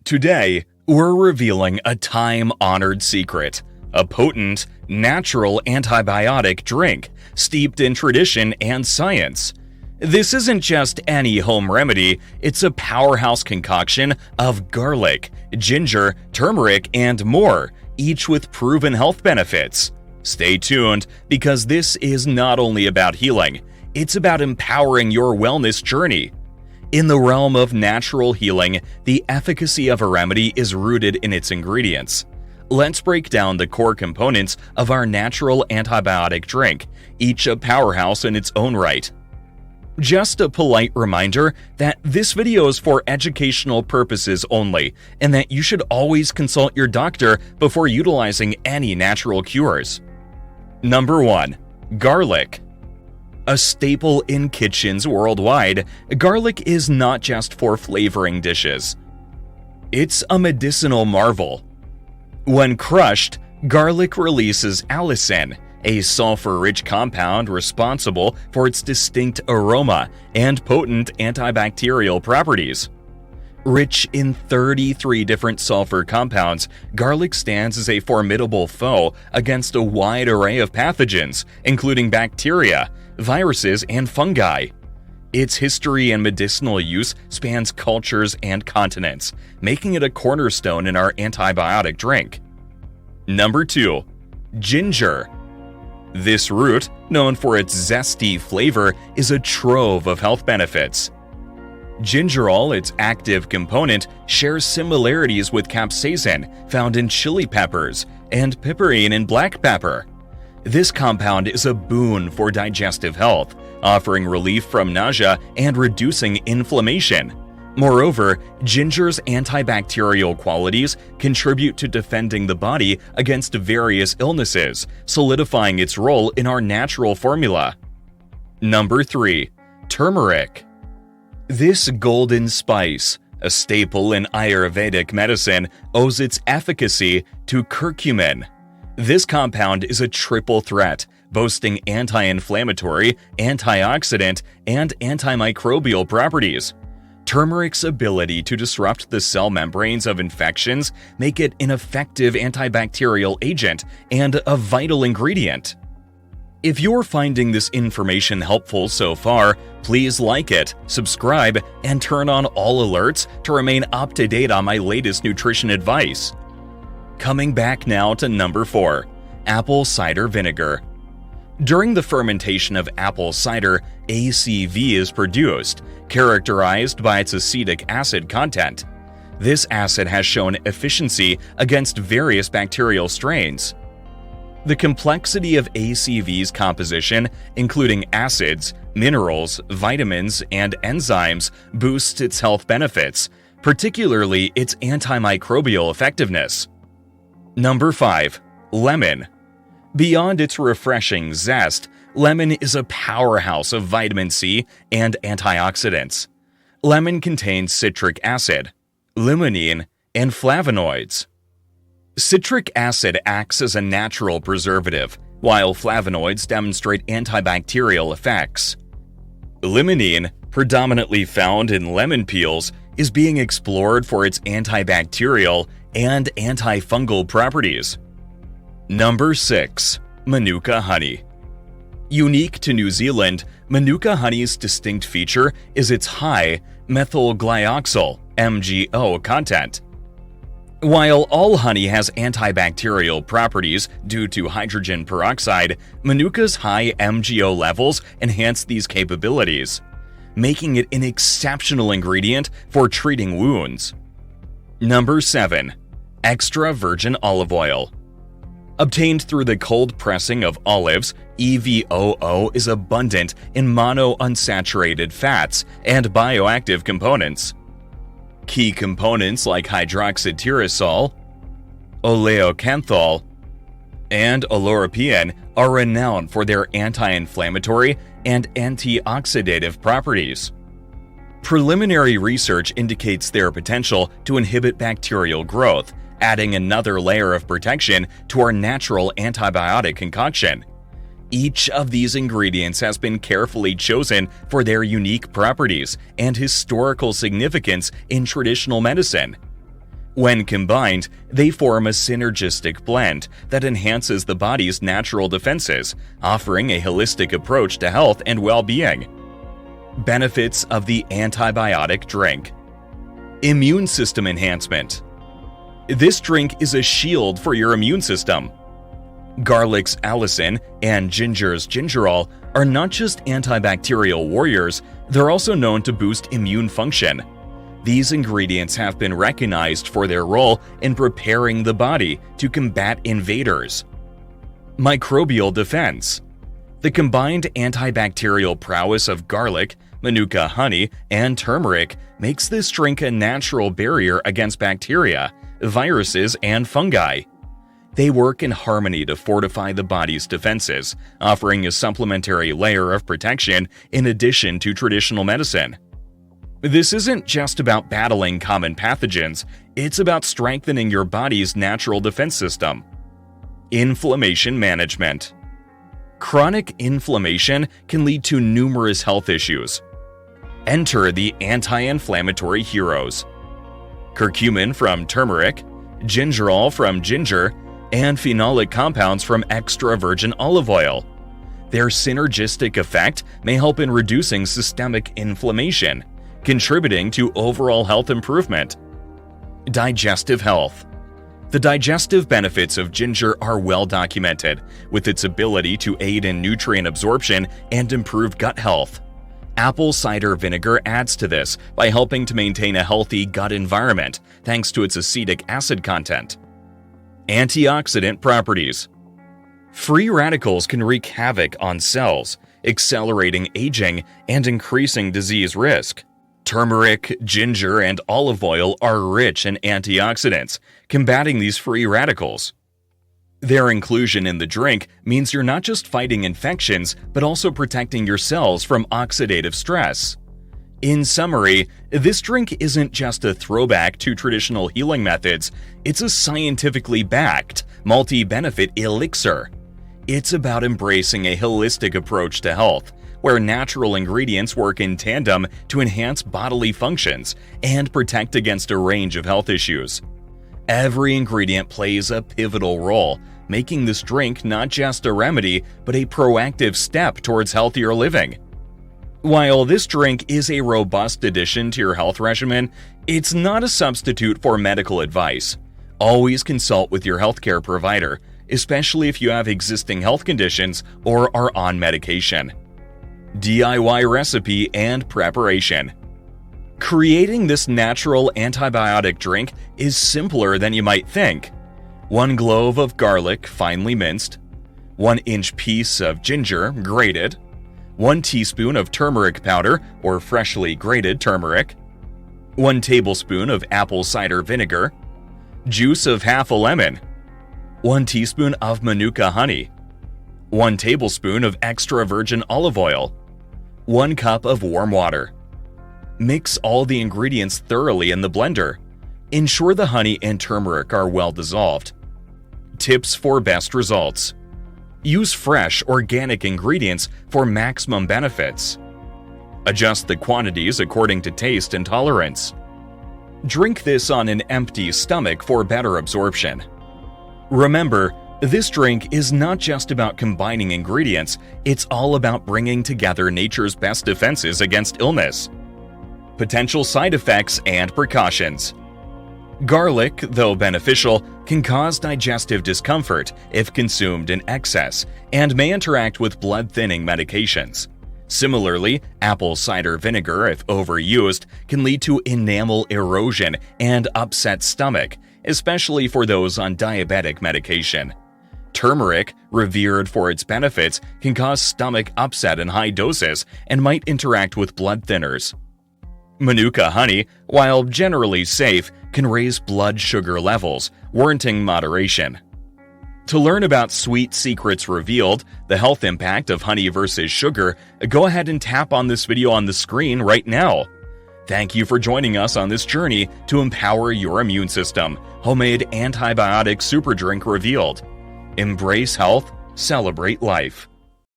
Today, we're revealing a time-honored secret, a potent, natural antibiotic drink steeped in tradition and science. This isn't just any home remedy, it's a powerhouse concoction of garlic, ginger, turmeric, and more, each with proven health benefits. Stay tuned, because this is not only about healing, it's about empowering your wellness journey. In the realm of natural healing, the efficacy of a remedy is rooted in its ingredients. Let's break down the core components of our natural antibiotic drink, each a powerhouse in its own right. Just a polite reminder that this video is for educational purposes only, and that you should always consult your doctor before utilizing any natural cures. Number 1. Garlic. A staple in kitchens worldwide, garlic is not just for flavoring dishes. It's a medicinal marvel. When crushed, garlic releases allicin, a sulfur-rich compound responsible for its distinct aroma and potent antibacterial properties. Rich in 33 different sulfur compounds, garlic stands as a formidable foe against a wide array of pathogens, including bacteria, viruses, and fungi. Its history and medicinal use spans cultures and continents, making it a cornerstone in our antibiotic drink. Number 2. Ginger. This root, known for its zesty flavor, is a trove of health benefits. Gingerol, its active component, shares similarities with capsaicin, found in chili peppers, and piperine in black pepper. This compound is a boon for digestive health, offering relief from nausea and reducing inflammation. Moreover, ginger's antibacterial qualities contribute to defending the body against various illnesses, solidifying its role in our natural formula. Number 3. Turmeric. This golden spice, a staple in Ayurvedic medicine, owes its efficacy to curcumin. This compound is a triple threat, boasting anti-inflammatory, antioxidant, and antimicrobial properties. Turmeric's ability to disrupt the cell membranes of infections make it an effective antibacterial agent and a vital ingredient. If you're finding this information helpful so far, please like it, subscribe, and turn on all alerts to remain up to date on my latest nutrition advice. Coming back now to number 4, apple cider vinegar. During the fermentation of apple cider, ACV is produced, characterized by its acetic acid content. This acid has shown efficiency against various bacterial strains. The complexity of ACV's composition, including acids, minerals, vitamins, and enzymes, boosts its health benefits, particularly its antimicrobial effectiveness. Number 5. Lemon. Beyond its refreshing zest, lemon is a powerhouse of vitamin C and antioxidants. Lemon contains citric acid, limonene, and flavonoids. Citric acid acts as a natural preservative, while flavonoids demonstrate antibacterial effects. Limonene, predominantly found in lemon peels, is being explored for its antibacterial and antifungal properties. Number 6. Manuka honey. Unique to New Zealand, Manuka honey's distinct feature is its high methylglyoxal (MgO) content. While all honey has antibacterial properties due to hydrogen peroxide, Manuka's high MgO levels enhance these capabilities, making it an exceptional ingredient for treating wounds. Number 7. Extra virgin olive oil. Obtained through the cold pressing of olives, EVOO is abundant in monounsaturated fats and bioactive components. Key components like hydroxytyrosol, oleocanthal, and oleuropein are renowned for their anti-inflammatory and antioxidative properties. Preliminary research indicates their potential to inhibit bacterial growth, adding another layer of protection to our natural antibiotic concoction. Each of these ingredients has been carefully chosen for their unique properties and historical significance in traditional medicine. When combined, they form a synergistic blend that enhances the body's natural defenses, offering a holistic approach to health and well-being. Benefits of the antibiotic drink. Immune system enhancement. This drink is a shield for your immune system. Garlic's allicin and ginger's gingerol are not just antibacterial warriors, they're also known to boost immune function. These ingredients have been recognized for their role in preparing the body to combat invaders. Microbial defense. The combined antibacterial prowess of garlic, Manuka honey, and turmeric makes this drink a natural barrier against bacteria, viruses, and fungi. They work in harmony to fortify the body's defenses, offering a supplementary layer of protection in addition to traditional medicine. This isn't just about battling common pathogens, it's about strengthening your body's natural defense system. Inflammation management. Chronic inflammation can lead to numerous health issues. Enter the anti-inflammatory heroes. Curcumin from turmeric, gingerol from ginger, and phenolic compounds from extra virgin olive oil. Their synergistic effect may help in reducing systemic inflammation, contributing to overall health improvement. Digestive health. The digestive benefits of ginger are well documented, with its ability to aid in nutrient absorption and improve gut health. Apple cider vinegar adds to this by helping to maintain a healthy gut environment thanks to its acetic acid content. Antioxidant properties. Free radicals can wreak havoc on cells, accelerating aging and increasing disease risk. Turmeric, ginger, and olive oil are rich in antioxidants, combating these free radicals. Their inclusion in the drink means you're not just fighting infections, but also protecting your cells from oxidative stress. In summary, this drink isn't just a throwback to traditional healing methods, it's a scientifically backed, multi-benefit elixir. It's about embracing a holistic approach to health, where natural ingredients work in tandem to enhance bodily functions and protect against a range of health issues. Every ingredient plays a pivotal role, making this drink not just a remedy, but a proactive step towards healthier living. While this drink is a robust addition to your health regimen, it's not a substitute for medical advice. Always consult with your healthcare provider, especially if you have existing health conditions or are on medication. DIY recipe and preparation. Creating this natural antibiotic drink is simpler than you might think. 1 clove of garlic finely minced, 1-inch piece of ginger grated, 1 teaspoon of turmeric powder or freshly grated turmeric, 1 tablespoon of apple cider vinegar, juice of half a lemon, 1 teaspoon of Manuka honey, 1 tablespoon of extra virgin olive oil, 1 cup of warm water. Mix all the ingredients thoroughly in the blender. Ensure the honey and turmeric are well dissolved. Tips for best results. Use fresh, organic ingredients for maximum benefits. Adjust the quantities according to taste and tolerance. Drink this on an empty stomach for better absorption. Remember, this drink is not just about combining ingredients, it's all about bringing together nature's best defenses against illness. Potential side effects and precautions. Garlic, though beneficial, can cause digestive discomfort if consumed in excess and may interact with blood-thinning medications. Similarly, apple cider vinegar, if overused, can lead to enamel erosion and upset stomach, especially for those on diabetic medication. Turmeric, revered for its benefits, can cause stomach upset in high doses and might interact with blood thinners. Manuka honey, while generally safe, can raise blood sugar levels, warranting moderation. To learn about sweet secrets revealed, the health impact of honey versus sugar, go ahead and tap on this video on the screen right now. Thank you for joining us on this journey to empower your immune system. Homemade antibiotic super drink revealed. Embrace health, celebrate life.